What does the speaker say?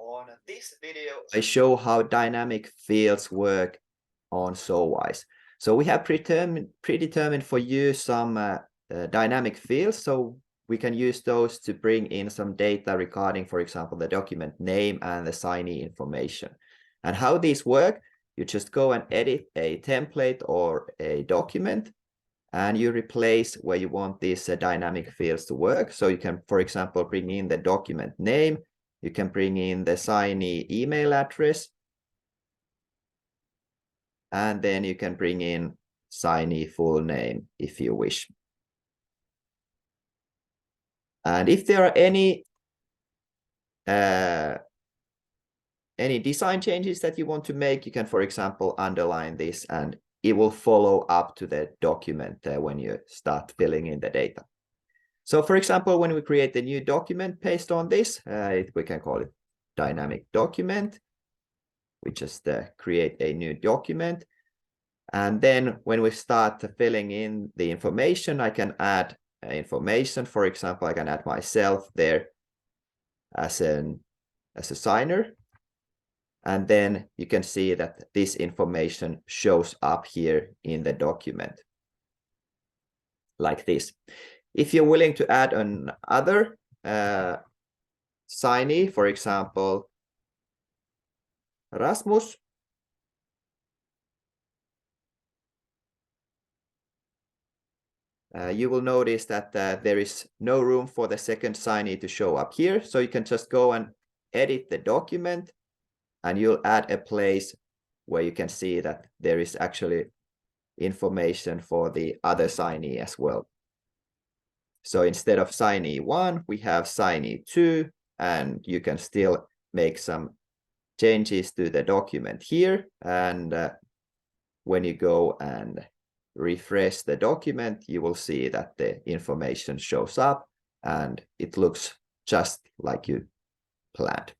On this video, I show how dynamic fields work on Sowise. So we have predetermined for you some dynamic fields, so we can use those to bring in some data regarding, for example, the document name and the signee information. And how these work, you just go and edit a template or a document, and you replace where you want these dynamic fields to work. So you can, for example, bring in the document name. You can bring in the signee email address, and then you can bring in signee full name if you wish. And if there are any design changes that you want to make, you can, for example, underline this, and it will follow up to the document when you start filling in the data. So, for example, when we create a new document based on this, we can call it dynamic document. We just create a new document. And then when we start filling in the information, I can add information. For example, I can add myself there as a signer. And then you can see that this information shows up here in the document like this. If you're willing to add another signee, for example, Rasmus, you will notice that there is no room for the second signee to show up here. So you can just go and edit the document, and you'll add a place where you can see that there is actually information for the other signee as well. So instead of signee 1, we have signee 2, and you can still make some changes to the document here. And when you go and refresh the document, you will see that the information shows up and it looks just like you planned.